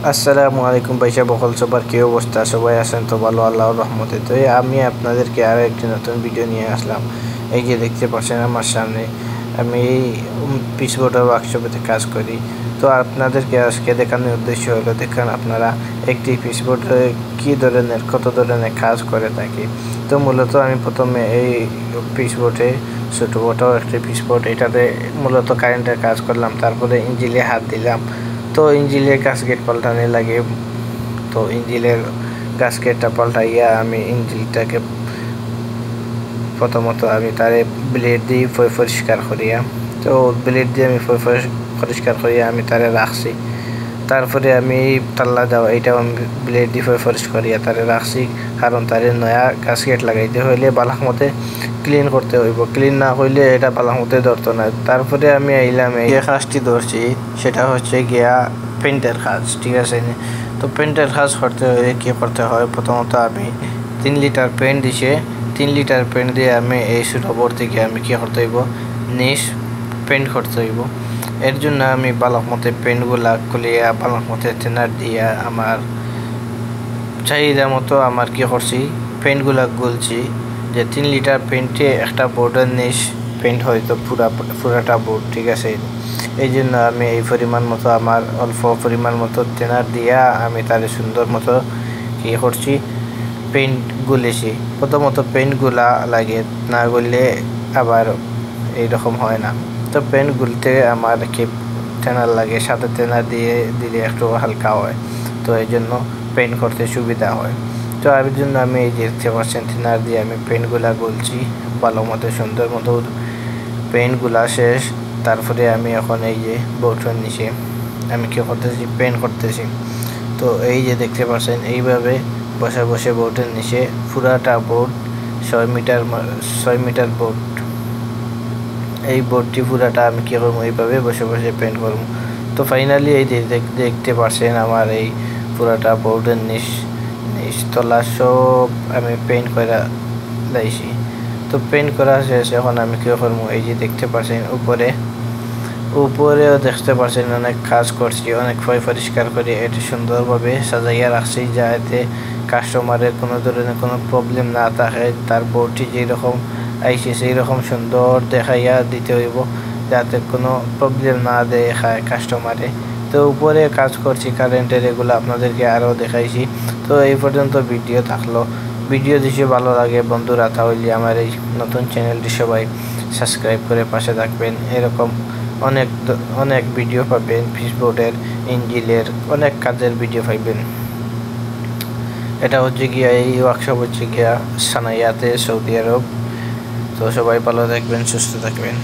আসসালামু আলাইকুম ভাইসা বকল সবার কি অবস্থা? সবাই আছেন তো ভালো আল্লাহর রহমতে। তো আমি আপনাদেরকে আরও একটি নতুন ভিডিও নিয়ে আসলাম। এই যে দেখতে পাচ্ছেন আমার সামনে, আমি পিসবোর্ডের ওয়ার্কশপে কাজ করি। তো আপনাদেরকে আজকে দেখানোর উদ্দেশ্য হলো, দেখেন আপনারা একটি পিসবোর্ডে কী ধরনের কত ধরনের কাজ করে থাকি। তো মূলত আমি প্রথমে এই পিসবোর্ডে ছোটো বড়ো একটি পিসবোর্ড, এটাতে মূলত কারেন্টের কাজ করলাম। তারপরে ইঞ্জিলে হাত দিলাম। তো ইঞ্জিলের গাস্কেট পাল্টানো লাগে। তো ইঞ্জিলের গাস্কেটটা পাল্টাইয়া আমি ইঞ্জিলটাকে প্রথমত আমি তারে ব্লেড দিয়ে পরিষ্কার করিয়া, তো ব্লেড দিয়ে আমি পরিষ্কার করিয়া আমি তারে রাখছি। তারপরে আমি তাল্লা দেওয়া এইটাও আমি ব্লেড দিয়ে পরিষ্কার করিয়া তারে রাখছি, কারণ তারে নয়া গাস্কেট লাগাইতে হইলে বালাক মতে ক্লিন করতে হইব। ক্লিন না করলে এটা বালাক মতে ধরতো না। তারপরে আমি আইলাম এই কাজটি ধরছি, সেটা হচ্ছে গিয়া পেন্টের কাজ, ঠিক আছে। তো পেন্টের কাজ করতে হলে কী করতে হয়, প্রথমত আমি 3 লিটার পেন্ট দিছে, 3 লিটার পেন্ট দিয়ে আমি এই ছোটো বোর্ড থেকে আমি কী করতে হইব, নিচ পেন্ট করতে হইব। এর জন্য আমি বালক মতে পেন্টগুলা খুলিয়া বালক মতে টেনার দিয়া আমার চাহিদা মতো আমার কী করছি, পেন্টগুলা গুলছি। যে 3 লিটার পেন্টে একটা বোর্ডের নিচ পেন্ট হয়তো পুরাটা বোর্ড, ঠিক আছে। এই জন্য আমি এই পরিমাণ মতো আমার অল্প পরিমাণ মতো টেনার দিয়া আমি তার সুন্দর মতো কী করছি, পেন্ট গুলেছি। প্রথমত পেন্টগুলা লাগে, না গুললে আবার এইরকম হয় না। তো পেন্ট গুলতে আমার কি টেনার লাগে, সাথে টেনার দিয়ে দিলে একটু হালকা হয়। তো এই জন্য পেন্ট করতে সুবিধা হয়। তো এর জন্য আমি এই যে দেখতে পাচ্ছেন টেনার দিয়ে আমি পেন্টগুলা গুলছি ভালো মতো, সুন্দর মতো পেন্টগুলা শেষ। তারপরে আমি এখন এই যে বোর্ডের নিচে আমি কী করতেছি, পেন্ট করতেছি। তো এই যে দেখতে পাচ্ছেন এইভাবে বসে বসে বোর্ডের নিচে পুরাটা বোর্ড 6 মিটার বোর্ড, এই বোর্ডটি পুরাটা আমি কী করবো, এইভাবে বসে বসে পেন্ট করবো। তো ফাইনালি এই যে দেখতে পাচ্ছেন আমার এই পুরাটা বোর্ডের নিচ তলা সব আমি পেন্ট করে দিয়েছি। তো পেন্ট করা শেষ, এখন আমি কী করবো, এই যে দেখতে পাচ্ছেন উপরেও দেখতে পাচ্ছেন অনেক কাজ করছি, অনেক পরিষ্কার করে এটা সুন্দরভাবে সাজাইয়া রাখছি, যাতে কাস্টমারের কোনো ধরনের কোনো প্রবলেম না থাকে। তার বোর্ডটি যেরকম আইসে সেই রকম সুন্দর দেখাইয়া দিতে হইব, যাতে কোনো প্রবলেম না দেখায় কাস্টমারে। তো উপরে কাজ করছি কারেন্টের, এগুলো আপনাদেরকে আরও দেখাইছি। তো এই পর্যন্ত ভিডিও থাকলো। ভিডিও যদি ভালো লাগে বন্ধুরা, তাহলে আমার এই নতুন চ্যানেলটি সবাই সাবস্ক্রাইব করে পাশে থাকবেন। এরকম অনেক ভিডিও পাবেন, পিসবোর্ডের, ইঞ্জিলের অনেক কাজের ভিডিও পাইবেন। এটা হচ্ছে গিয়া এই ওয়ার্কশপ হচ্ছে গিয়া সানাইয়াতে, সৌদি আরব। তো সবাই ভালো থাকবেন, সুস্থ থাকবেন।